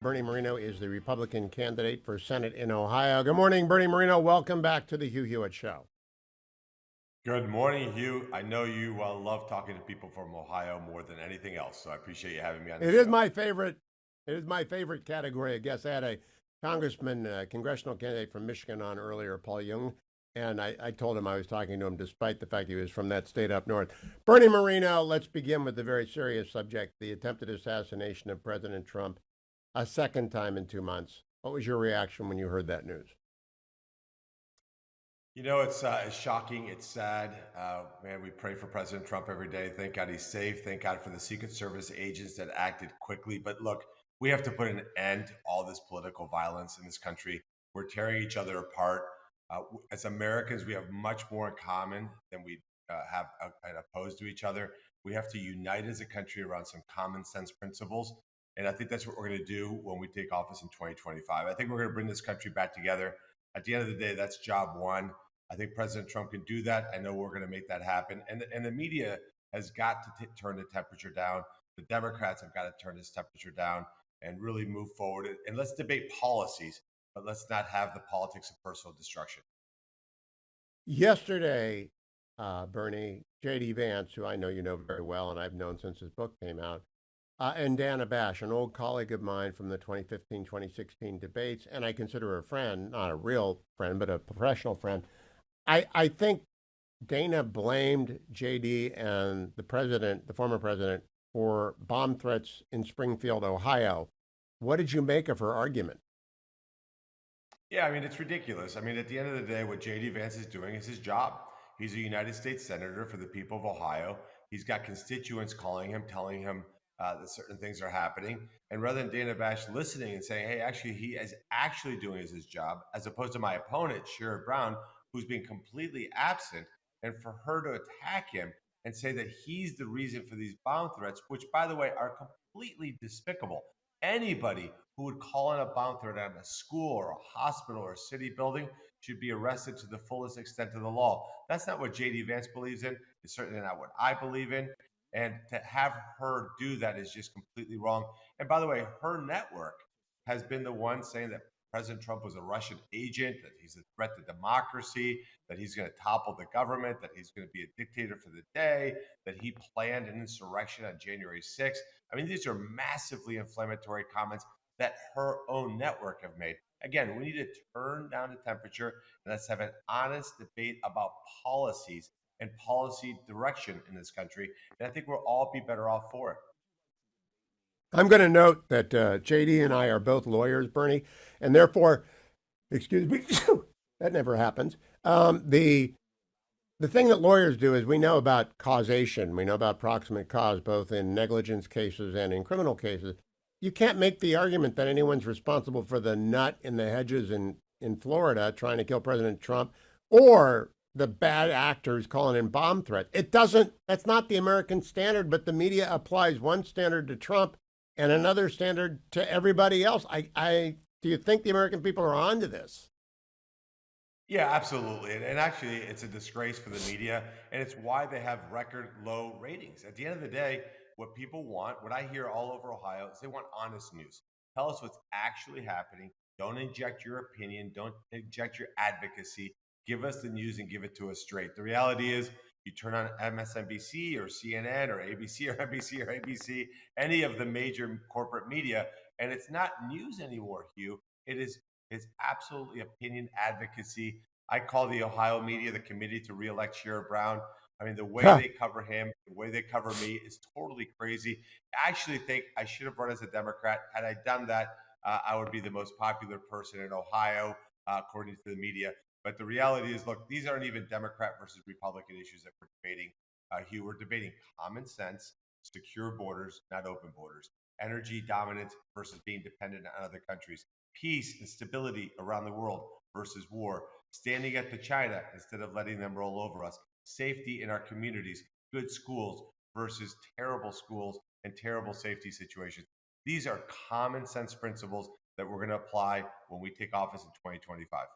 Bernie Moreno is the Republican candidate for Senate in Ohio. Good morning, Bernie Moreno. Welcome back to the Hugh Hewitt Show. Good morning, Hugh. I know you love talking to people from Ohio more than anything else, so I appreciate you having me on the It is show. my favorite. It is my favorite category. I guess I had a congressman, congressional candidate from Michigan on earlier, Paul Young, and I told him I was talking to him despite the fact he was from that state up north. Bernie Moreno, let's begin with the very serious subject: the attempted assassination of President Trump, a second time in 2 months. What was your reaction when you heard that news? It's shocking. It's sad. Man, we pray for President Trump every day. Thank God he's safe. Thank God for the Secret Service agents that acted quickly. But look, we have to put an end to all this political violence in this country. We're tearing each other apart. As Americans, we have much more in common than we have and opposed to each other. We have to unite as a country around some common sense principles. And I think that's what we're going to do when we take office in 2025. I think we're going to bring this country back together. At the end of the day, that's job one. I think President Trump can do that. I know we're going to make that happen. And the media has got to turn the temperature down. The Democrats have got to turn this temperature down and really move forward. And let's debate policies, but let's not have the politics of personal destruction. Yesterday, Bernie, J.D. Vance, who I know you know very well and I've known since his book came out, and Dana Bash, an old colleague of mine from the 2015-2016 debates, and I consider her a friend, not a real friend, but a professional friend. I think Dana blamed JD and the former president, for bomb threats in Springfield, Ohio. What did you make of her argument? Yeah, I mean, it's ridiculous. I mean, at the end of the day, what JD Vance is doing is his job. He's a United States Senator for the people of Ohio. He's got constituents calling him, telling him that certain things are happening. And rather than Dana Bash listening and saying, hey, actually, he is actually doing his job, as opposed to my opponent, Sherrod Brown, who's been completely absent, and for her to attack him and say that he's the reason for these bomb threats, which, by the way, are completely despicable. Anybody who would call in a bomb threat on a school or a hospital or a city building should be arrested to the fullest extent of the law. That's not what JD Vance believes in. It's certainly not what I believe in. And to have her do that is just completely wrong. And by the way, her network has been the one saying that President Trump was a Russian agent, that he's a threat to democracy, that he's going to topple the government, that he's going to be a dictator for the day, that he planned an insurrection on January 6th. I mean, these are massively inflammatory comments that her own network have made. Again, we need to turn down the temperature and let's have an honest debate about policies and policy direction in this country. And I think we'll all be better off for it. I'm going to note that JD and I are both lawyers, Bernie, and therefore, excuse me, that never happens. The thing that lawyers do is we know about causation. We know about proximate cause, both in negligence cases and in criminal cases. You can't make the argument that anyone's responsible for the nut in the hedges in Florida trying to kill President Trump or the bad actors calling in bomb threats. It doesn't, that's not the American standard, but the media applies one standard to Trump and another standard to everybody else. Do you think the American people are onto this? Yeah, absolutely. And actually, it's a disgrace for the media, and it's why they have record low ratings. At the end of the day, what people want, what I hear all over Ohio, is they want honest news. Tell us what's actually happening. Don't inject your opinion, don't inject your advocacy. Give us the news and give it to us straight. The reality is, you turn on MSNBC or CNN or ABC or NBC or ABC, any of the major corporate media, and it's not news anymore, Hugh. It's absolutely opinion advocacy. I call the Ohio media the committee to reelect Sherrod Brown. I mean, the way Huh. they cover him, the way they cover me is totally crazy. I actually think I should have run as a Democrat. Had I done that, I would be the most popular person in Ohio, according to the media. But the reality is, look, these aren't even Democrat versus Republican issues that we're debating. Hugh, we're debating common sense, secure borders, not open borders, energy dominance versus being dependent on other countries, peace and stability around the world versus war, standing up to China instead of letting them roll over us, safety in our communities, good schools versus terrible schools and terrible safety situations. These are common sense principles that we're going to apply when we take office in 2025.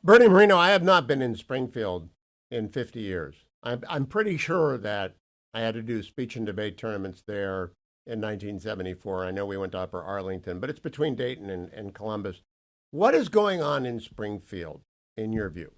Bernie Moreno, I have not been in Springfield in 50 years. I'm pretty sure that I had to do speech and debate tournaments there in 1974. I know we went to Upper Arlington, but it's between Dayton and Columbus. What is going on in Springfield, in your view?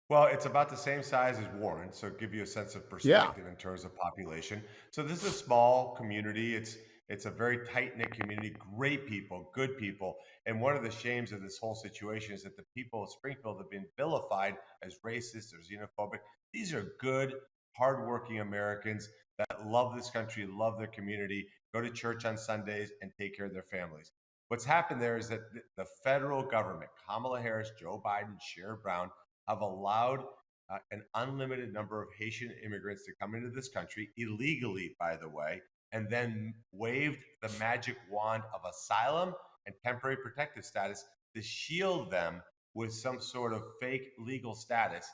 Well, it's about the same size as Warren, so give you a sense of Yeah. perspective in terms of population. So this is a small community. It's a very tight knit community, great people, good people. And one of the shames of this whole situation is that the people of Springfield have been vilified as racist or xenophobic. These are good, hardworking Americans that love this country, love their community, go to church on Sundays, and take care of their families. What's happened there is that the federal government, Kamala Harris, Joe Biden, Sherrod Brown, have allowed an unlimited number of Haitian immigrants to come into this country illegally, by the way, and then waved the magic wand of asylum and temporary protective status to shield them with some sort of fake legal status.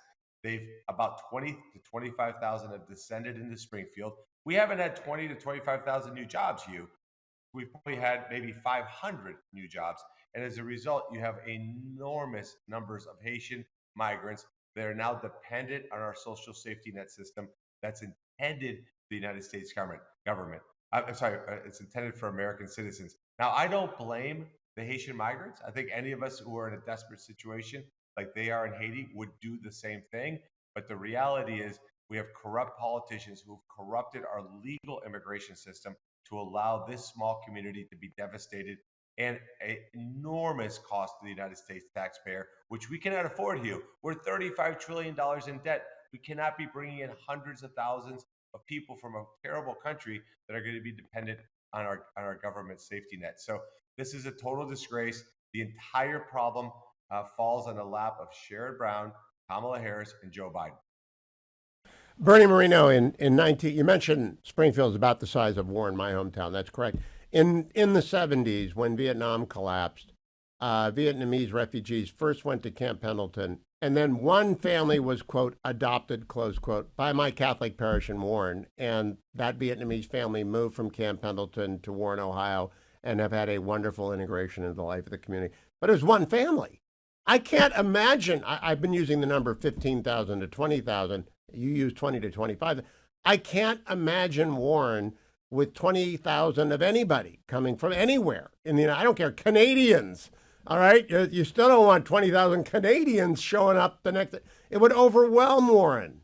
They've about 20 to 25,000 have descended into Springfield. We haven't had 20 to 25,000 new jobs, Hugh. We've probably had maybe 500 new jobs. And as a result, you have enormous numbers of Haitian migrants that are now dependent on our social safety net system that's intended for the United States government. I'm sorry, it's intended for American citizens. Now, I don't blame the Haitian migrants. I think any of us who are in a desperate situation like they are in Haiti would do the same thing. But the reality is, we have corrupt politicians who have corrupted our legal immigration system to allow this small community to be devastated and an enormous cost to the United States taxpayer, which we cannot afford, Hugh. We're $35 trillion in debt. We cannot be bringing in hundreds of thousands of people from a terrible country that are going to be dependent on our government safety net. So this is a total disgrace. The entire problem falls on the lap of Sherrod Brown, Kamala Harris, and Joe Biden. Bernie Moreno in 19, you mentioned Springfield's about the size of Warren, my hometown. That's correct. In the 70s, when Vietnam collapsed, Vietnamese refugees first went to Camp Pendleton, and then one family was, quote, adopted, close quote, by my Catholic parish in Warren. And that Vietnamese family moved from Camp Pendleton to Warren, Ohio, and have had a wonderful integration into the life of the community. But it was one family. I can't imagine. I've been using the number 15,000 to 20,000. You use 20 to 25. I can't imagine Warren with 20,000 of anybody coming from anywhere. I don't care, Canadians. All right. You still don't want 20,000 Canadians showing up the next. It would overwhelm Warren.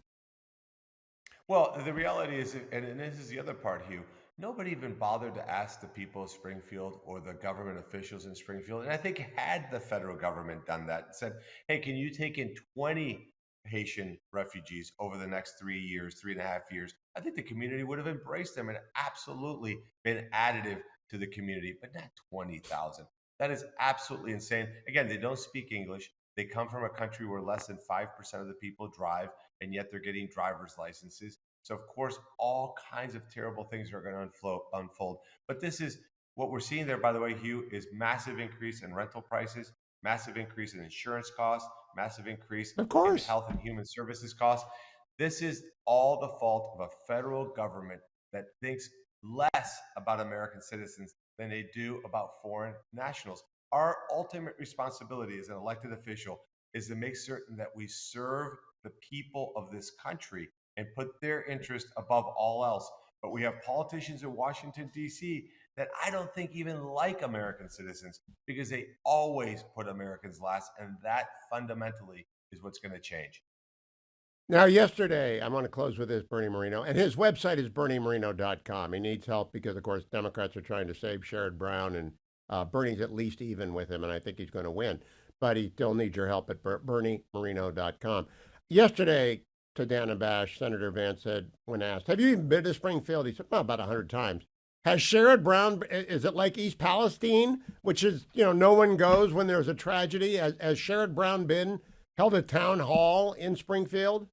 Well, the reality is, and this is the other part, Hugh, nobody even bothered to ask the people of Springfield or the government officials in Springfield. And I think had the federal government done that and said, hey, can you take in 20 Haitian refugees over the next 3 years, 3.5 years? I think the community would have embraced them and absolutely been additive to the community, but not 20,000. That is absolutely insane. Again, they don't speak English. They come from a country where less than 5% of the people drive, and yet they're getting driver's licenses. So, of course, all kinds of terrible things are going to unfold. But this is what we're seeing there, by the way, Hugh, is massive increase in rental prices, massive increase in insurance costs, massive increase Of in course. health and human services costs. This is all the fault of a federal government that thinks less about American citizens than they do about foreign nationals. Our ultimate responsibility as an elected official is to make certain that we serve the people of this country and put their interest above all else. But we have politicians in Washington, D.C. that I don't think even like American citizens because they always put Americans last. And that fundamentally is what's going to change. Now, yesterday, I want to close with this, Bernie Moreno, and his website is berniemoreno.com. He needs help because, of course, Democrats are trying to save Sherrod Brown, and Bernie's at least even with him, and I think he's going to win. But he still needs your help at berniemoreno.com. Yesterday, to Dan Bash, Senator Vance said, when asked, have you even been to Springfield? He said, well, about 100 times. Has Sherrod Brown, is it like East Palestine, which is, no one goes when there's a tragedy? Has Sherrod Brown held a town hall in Springfield?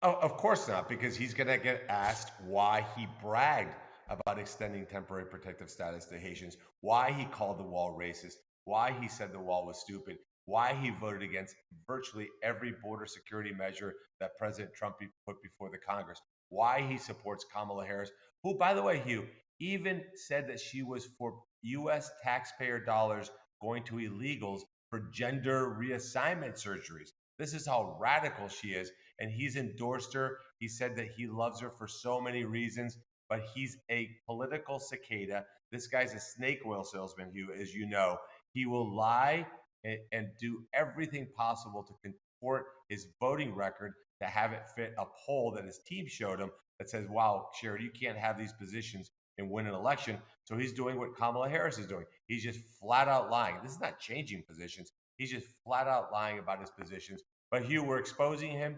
Oh, of course not, because he's going to get asked why he bragged about extending temporary protective status to Haitians, why he called the wall racist, why he said the wall was stupid, why he voted against virtually every border security measure that President Trump put before the Congress, why he supports Kamala Harris, who, by the way, Hugh, even said that she was for U.S. taxpayer dollars going to illegals for gender reassignment surgeries. This is how radical she is. And he's endorsed her. He said that he loves her for so many reasons. but he's a political cicada. This guy's a snake oil salesman, Hugh, as you know. He will lie and do everything possible to contort his voting record to have it fit a poll that his team showed him that says, wow, Sherrod, you can't have these positions and win an election. So he's doing what Kamala Harris is doing. He's just flat out lying. This is not changing positions. He's just flat out lying about his positions. But Hugh, we're exposing him.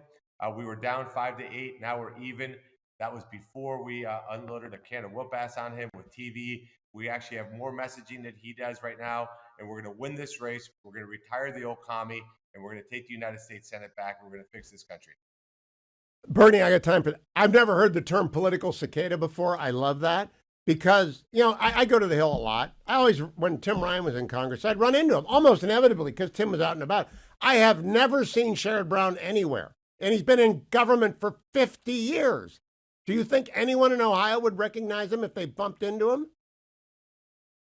We were down 5-8. Now we're even. That was before we unloaded a can of whoop ass on him with TV. We actually have more messaging that he does right now, and we're going to win this race. We're going to retire the old commie, and we're going to take the United States Senate back. We're going to fix this country. Bernie, I got time for that. I've never heard the term political cicada before. I love that because, I go to the Hill a lot. I always, when Tim Ryan was in Congress, I'd run into him almost inevitably because Tim was out and about. I have never seen Sherrod Brown anywhere, and he's been in government for 50 years. Do you think anyone in Ohio would recognize him if they bumped into him?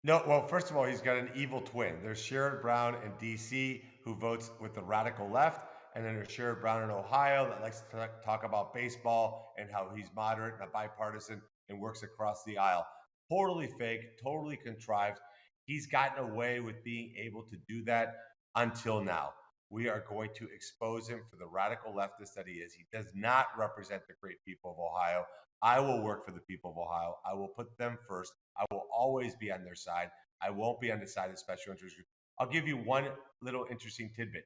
No, well, first of all, he's got an evil twin. There's Sherrod Brown in D.C. who votes with the radical left, and then there's Sherrod Brown in Ohio that likes to talk about baseball and how he's moderate and a bipartisan and works across the aisle. Totally fake, totally contrived. He's gotten away with being able to do that until now. We are going to expose him for the radical leftist that he is. He does not represent the great people of Ohio. I will work for the people of Ohio. I will put them first. I will always be on their side. I won't be on the side of special interest groups. I'll give you one little interesting tidbit.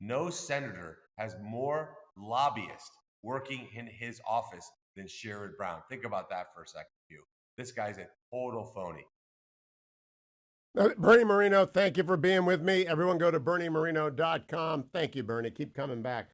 No senator has more lobbyists working in his office than Sherrod Brown. Think about that for a second, Hugh. This guy's a total phony. Bernie Moreno, thank you for being with me. Everyone go to BernieMoreno.com. Thank you, Bernie. Keep coming back.